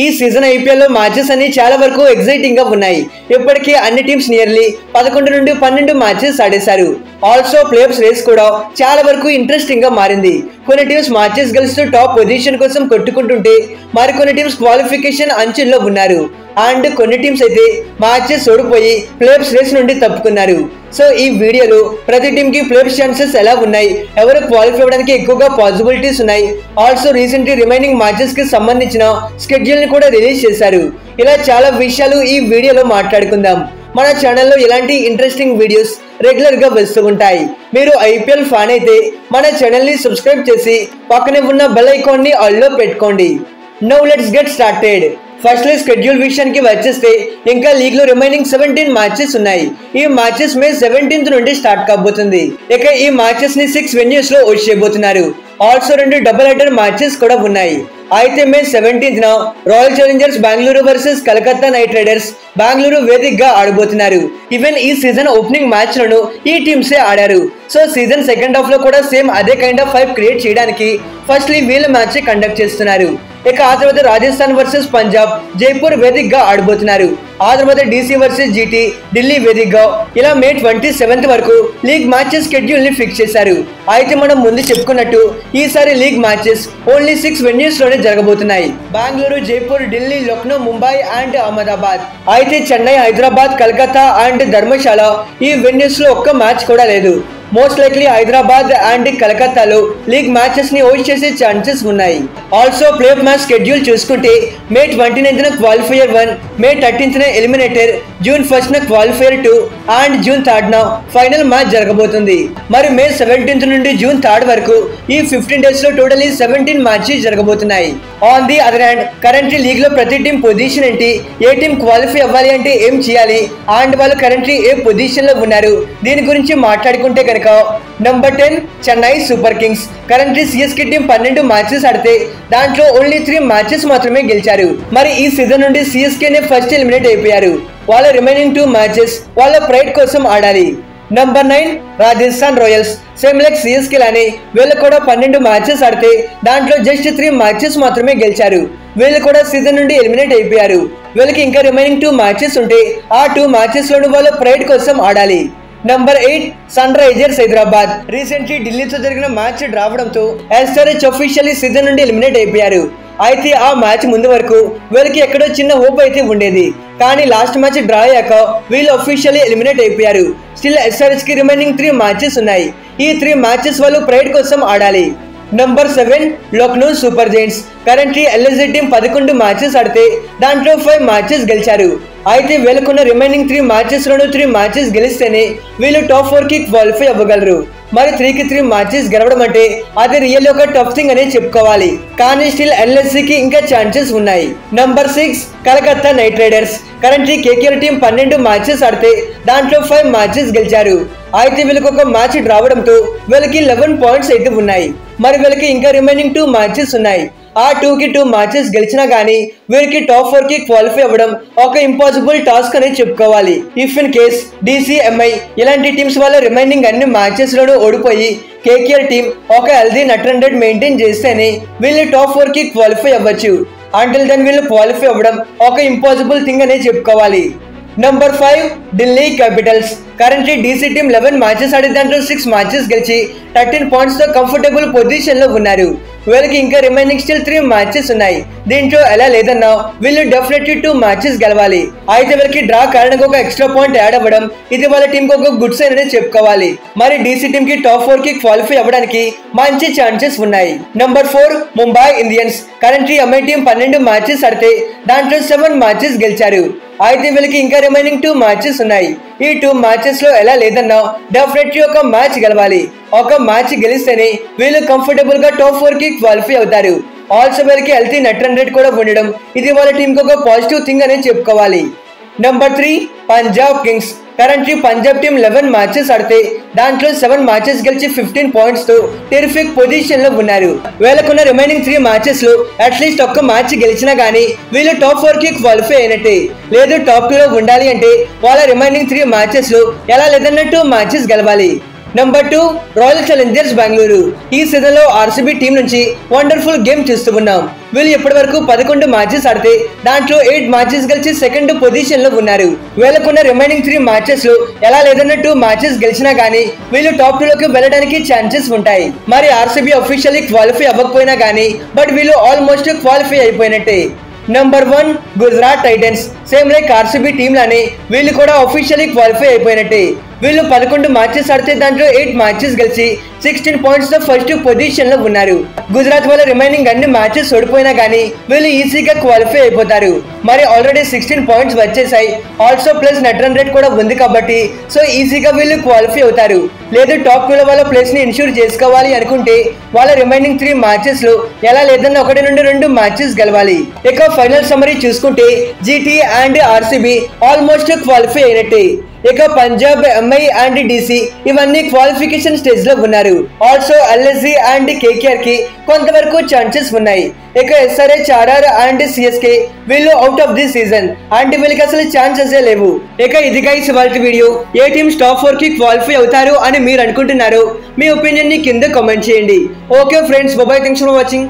ఈ season IPL లో matches అన్ని చాలా వరకు ఎక్సైటింగ్ గా ఉన్నాయి. ఇప్పటికీ అన్ని టీమ్స్ నియర్లీ 11 నుండి 12 మ్యాచెస్ ఆడేశారు. ఆల్సో ప్లేఆఫ్స్ రేస్ కూడా చాలా వరకు ఇంట్రెస్టింగ్ గా మారింది. కొన్ని టీమ్స్ మ్యాచెస్ గెలుస్తూ టాప్ పొజిషన్ కోసం కొట్టుకుంటుంటే మరికొన్ని టీమ్స్ క్వాలిఫికేషన్ అంచుల్లో ఉన్నారు. అండ్ కొన్ని టీమ్స్ అయితే మ్యాచెస్ ఓడిపోయి ప్లేఆఫ్స్ రేస్ నుండి తప్పుకున్నారు. సో ఈ వీడియోలో ప్రతి టీమ్ కి ప్లేఆఫ్స్ ఛాన్సెస్ ఎలా ఉన్నాయి, ఎవరు క్వాలిఫై అవ్వడానికి ఎక్కువగా పాసిబిలిటీస్ ఉన్నాయి, ఆల్సో రీసెంట్లీ రిమైనింగ్ మ్యాచెస్ కి సంబంధించిన స్కెడ్యూల్ ని కూడా రిలీజ్ చేశారు. ఇలా చాలా విషయాలు ఈ వీడియోలో మాట్లాడుకుందాం. మన ఛానల్లో ఇలాంటి ఇంట్రెస్టింగ్ వీడియోస్ రెగ్యులర్ గా వస్తూ ఉంటాయి. మీరు ఐపీఎల్ ఫ్యాన్ అయితే మన ఛానల్ ని సబ్స్క్రైబ్ చేసి పక్కనే ఉన్న బెల్ ఐకాన్ ని ఆల్ లో పెట్టుకోండి. Now let's get started. First schedule విషయానికి వచ్చేస్తే ఇంకా లీగ్ లో రిమైనింగ్ 17 మ్యాచెస్ ఉన్నాయి. ఈ మ్యాచెస్ మే 17th నుండి స్టార్ట్ కాబోతుంది. ఇక ఈ మ్యాచెస్ ని 6 వెన్యూస్ లో హోస్ట్ చేయబోతున్నారు. ఆల్సో 2 డబుల్ హెడర్ మ్యాచెస్ కూడా ఉన్నాయి. అయితే మే 17th royal Challengers Bengaluru versus Calcutta night riders Bengaluru వేదికగా ఆడబోతున్నారు. ఈవెన్ ఈ సీజన్ ఓపెనింగ్ మ్యాచ్ లను ఈ టీమ్సే ఆడారు. సో సీజన్ సెకండ్ హాఫ్ లో కూడా సేమ్ అదే కైండ్ ఆఫ్ ఫైవ్ క్రియేట్ చేయడానికి ఫస్ట్లీ వీళ్ళ మ్యాచ్ కండక్ట్ చేస్తున్నారు. ఇక ఆ తర్వాత రాజస్థాన్ వర్సెస్ పంజాబ్ జైపూర్ వేదికగా ఆడబోతున్నారు. ఆ తర్వాత డీసీ వర్సెస్ జీటీ ఢిల్లీ వేదికగా ఇలా మే 27th వరకు లీగ్ మ్యాచెస్ షెడ్యూల్ ని ఫిక్స్ చేశారు. అయితే మనం ముందు చెప్పుకున్నట్టు ఈసారి లీగ్ మ్యాచెస్ ఓన్లీ 6 వెన్యూస్ లోనే జరగబోతున్నాయి. బెంగళూరు, జైపూర్, ఢిల్లీ, లక్నో, ముంబై అండ్ అహ్మదాబాద్. అయితే చెన్నై, హైదరాబాద్, కలకత్తా అండ్ ధర్మశాల ఈ వెన్యూస్ లో ఒక్క మ్యాచ్ కూడా లేదు. మోస్ట్ లైక్లీ హైదరాబాద్ అండ్ కలకత్తాలో లీగ్ మ్యాచెస్ ని హోస్ట్ చేసే ఛాన్సెస్ ఉన్నాయి. Also play of match schedule చూసుకుంటే మే 29th qualifier 1, May 13th eliminator, June 1st qualifier 2 and June 3rd final match జరగబోతుంది. మరి మే 17th నుండి జూన్ 3rd వరకు ఈ 15 డేస్ లో టోటలీ 17 మ్యాచెస్ జరగబోతున్నాయి. On the other hand currently league లో ప్రతి టీం పొజిషన్ ఏంటి, ఏ టీం క్వాలిఫై అవ్వాలి అంటే ఏం చేయాలి అండ్ వాళ్ళు కరెంట్లీ ఏ పొజిషన్ లో ఉన్నారు, దీని గురించి మాట్లాడుకుంటే కనుక number 10 Chennai super Kings. Currently CSK team 12 matches ఆడితే దాంట్లో ఓన్లీ 3 మ్యాచెస్ మాత్రమే గెలిచారు. మరి ఈ సీజన్ నుండి సిఎస్కేనే ఫస్ట్ ఎలిమినేట్ అయిపోయారు. వాళ్ళ రిమైనింగ్ 2 మ్యాచెస్ వాళ్ళ ప్రైడ్ కోసం ఆడాలి. Number 9 Rajasthan Royals. Same like CSK లానే వీళ్ళు కూడా 12 మ్యాచెస్ ఆడితే దాంట్లో జస్ట్ 3 మ్యాచెస్ మాత్రమే గెలిచారు. వీళ్ళు కూడా సీజన్ నుండి ఎలిమినేట్ అయిపోయారు. వీళ్ళకి ఇంకా రిమైనింగ్ 2 మ్యాచెస్ ఉంటే ఆ 2 మ్యాచెస్ లోను వాళ్ళ ప్రైడ్ కోసం ఆడాలి. Number 8 Sunrisers Hyderabad. Recently ఢిల్లీతో జరిగిన మ్యాచ్ రావడంతో ఎస్ఆర్హెచ్ అఫీషియల్లీ సీజన్ నుండి ఎలిమినేట్ అయిపోయారు. అయితే ఆ మ్యాచ్ ముందు వరకు వీళ్ళకి ఎక్కడో చిన్న హోప్ అయితే ఉండేది. కానీ లాస్ట్ మ్యాచ్ డ్రా అయ్యాక వీళ్ళు అఫీషియల్లీ ఎలిమినేట్ అయిపోయారు. స్టిల్ ఎస్ఆర్హెచ్ కి రిమైనింగ్ 3 మ్యాచెస్ ఉన్నాయి. ఈ 3 మ్యాచెస్ వాళ్ళు ప్రైడ్ కోసం ఆడాలి. Number 7 Lucknow super Giants. Currently LSG team 11 matches ఆడితే దాంట్లో 5 మ్యాచెస్ గెలిచారు. అయితే వీళ్ళకున్న రిమైనింగ్ 3 మ్యాచెస్ లోను 3 మ్యాచెస్ గెలిస్తేనే వీళ్ళు టాప్ 4 కి క్వాలిఫై అవ్వగలరు. మరి 3కి 3 మ్యాచెస్ గెలవడం అంటే అది రియల్ ఒక టఫ్ థింగ్ అనే చెప్పుకోవాలి. కానీ స్టిల్ ఎల్ఎస్జీకి ఇంకా ఛాన్సెస్ ఉన్నాయి. Number 6 Calcutta night riders. Currently KKR team 12 matches ఆడితే దాంట్లో 5 మ్యాచెస్ గెలిచారు. అయితే వీళ్ళకి ఒక మ్యాచ్ రావడంతో వీళ్ళకి 11 పాయింట్స్ అయితే ఉన్నాయి. మరి వీళ్ళకి ఇంకా రిమైనింగ్ 2 మ్యాచెస్ ఉన్నాయి. ఆ 2కి 2 మ్యాచెస్ గెలిచినా గానీ వీరికి టాప్ 4 కి క్వాలిఫై అవ్వడం ఒక ఇంపాసిబుల్ టాస్క్ అనే చెప్పుకోవాలి. ఇఫ్ ఇన్ కేస్ డీసీఎంఐ ఇలాంటి టీమ్స్ వల్ల రిమైనింగ్ అన్ని మ్యాచెస్ లోనూ ఓడిపోయి కేకేఆర్ టీం ఒక healthy net run rate maintain చేస్తేనే వీళ్ళు టాప్ 4 కి క్వాలిఫై అవ్వచ్చు. అంటిల్ దెన్ వీళ్ళు క్వాలిఫై అవ్వడం ఒక ఇంపాసిబుల్ థింగ్ అనే చెప్పుకోవాలి. Number 5 Delhi Capitals. Currently DC team 11 matches ఆడి దాంట్లో 6 మ్యాచెస్ గెలిచి 13 పాయింట్స్ తో కంఫర్టబుల్ పొజిషన్ లో ఉన్నారు. వీళ్ళకి ఇంకా రిమైనింగ్ స్టిల్ 3 మ్యాచెస్ ఉన్నాయి. దీంట్లో ఎలా లేదన్నా వీళ్ళు డెఫినెట్లీ 2 మ్యాచెస్ గెలవాలి. అయితే వీళ్ళకి డ్రా కారణంగా ఒక ఎక్స్ట్రా పాయింట్ యాడ్ అవ్వడం ఇది వాళ్ళ టీం కి ఒక గుడ్ సైన్ అనే చెప్పుకోవాలి. మరి డీసీ టీం కి టాప్ 4 కి క్వాలిఫై అవ్వడానికి మంచి ఛాన్సెస్ ఉన్నాయి. Number 4 Mumbai Indians. Currently MI team 12 matches ఆడితే దాంట్లో 7 మ్యాచెస్ గెలిచారు. అయితే వీళ్ళకి ఇంకా రిమైనింగ్ 2 మ్యాచెస్ ఉన్నాయి. ఈ 2 మ్యాచెస్ లో ఎలా లేదన్నా డెఫినెట్లీ ఒక మ్యాచ్ గెలవాలి. ఒక మ్యాచ్ గెలిస్తేనే వీళ్ళు కంఫర్టబుల్ గా టాప్ 4 కి క్వాలిఫై అవుతారు. ఆల్సో వీళ్ళకి హెల్తీ నెట్ రన్ రేట్ కూడా ఉండడం ఇది వాళ్ళ టీం కి ఒక పాజిటివ్ థింగ్ అనే చెప్పుకోవాలి. Number 3 Punjab Kings. Currently Punjab team 11 matches ఆడితే దాంట్లో 7 మ్యాచెస్ గెలిచి 15 పాయింట్స్ తో టెరిఫిక్ పొజిషన్ లో ఉన్నారు. వీళ్ళకున్న రిమైనింగ్ 3 మ్యాచెస్ లో అట్లీస్ట్ ఒక్క మ్యాచ్ గెలిచినా గానీ వీళ్ళు టాప్ 4 కి క్వాలిఫై అయినట్టే. లేదు టాప్ 2 లో ఉండాలి అంటే వాళ్ళ రిమైనింగ్ 3 మ్యాచెస్ లో ఎలా లేదన్న 2 మ్యాచెస్ గెలవాలి. Number 2 royal Challengers Bengaluru. ఈ సీజన్ లో ఆర్సీబీ టీం నుంచి వండర్ఫుల్ గేమ్ చూస్తూ ఉన్నాం. వీళ్ళు ఇప్పటి వరకు 11 మ్యాచెస్ ఆడితే దాంట్లో 8 మ్యాచెస్ గెలిచి సెకండ్ పొజిషన్ లో ఉన్నారు. వీళ్ళకున్న రిమైనింగ్ 3 మ్యాచెస్ లో ఎలా లేదన్న 2 మ్యాచెస్ గెలిచినా గానీ వీళ్ళు టాప్ 2 లోకి వెళ్ళడానికి ఛాన్సెస్ ఉంటాయి. మరి ఆర్సీబీ అఫీషియల్లీ క్వాలిఫై అవ్వకపోయినా గానీ బట్ వీళ్ళు ఆల్మోస్ట్ క్వాలిఫై అయిపోయినట్టే. Number 1 Gujarat Titans. Same like RCB team లానే వీళ్ళు కూడా అఫీషియల్లీ క్వాలిఫై అయిపోయినట్టే. వీళ్ళు 11 మ్యాచెస్ ఆడితే దాంట్లో 8 మ్యాచెస్ గెలిచి 16 పాయింట్స్ తో ఫస్ట్ పొజిషన్ లో ఉన్నారు. గుజరాత్ వల్ల రిమైనింగ్ అన్ని మ్యాచెస్ ఓడిపోయినా గానీ వీళ్ళు ఈజీగా క్వాలిఫై అయిపోతారు. మరి ఆల్రెడీ 16 పాయింట్స్ వచ్చేసాయి. Also plus net run rate కూడా ఉంది కాబట్టి సో ఈజీగా వీళ్ళు క్వాలిఫై అవుతారు. లేదు టాప్ 2 వాళ్ళ ప్లేస్ ని ఇన్షూర్ చేసుకోవాలి అనుకుంటే వాళ్ళ రిమైనింగ్ 3 మ్యాచెస్ లో ఎలా లేదన్న 1 నుండి 2 మ్యాచెస్ గెలవాలి. ఇక ఫైనల్ సమ్మరీ చూసుకుంటే GT and RCB almost qualify అయినట్టే. ఇక పంజాబ్, ఎంఐ అండ్ డీసీ ఇవన్నీ క్వాలిఫికేషన్ స్టేజ్ లో ఉన్నారు. ఆల్సో ఎల్ఎస్జీ అండ్ కేకేఆర్ కి కొంతవరకు ఛాన్సెస్ ఉన్నాయి. ఇక ఎస్ఆర్హెచ్, ఆర్ఆర్ అండ్ సిఎస్కే వీళ్ళు out of the season and వీళ్ళకి అసలు ఛాన్సెస్ లేవు. ఇక ఇది గైస్ ఇవాల్టి వీడియో. ఏ టీమ్స్ టాప్ 4 కి క్వాలిఫై అవుతారు అని మీరు అనుకుంటున్నారు? మీ ఒపీనియన్ ని కింద కామెంట్ చేయండి. Okay friends, bye, thanks for watching.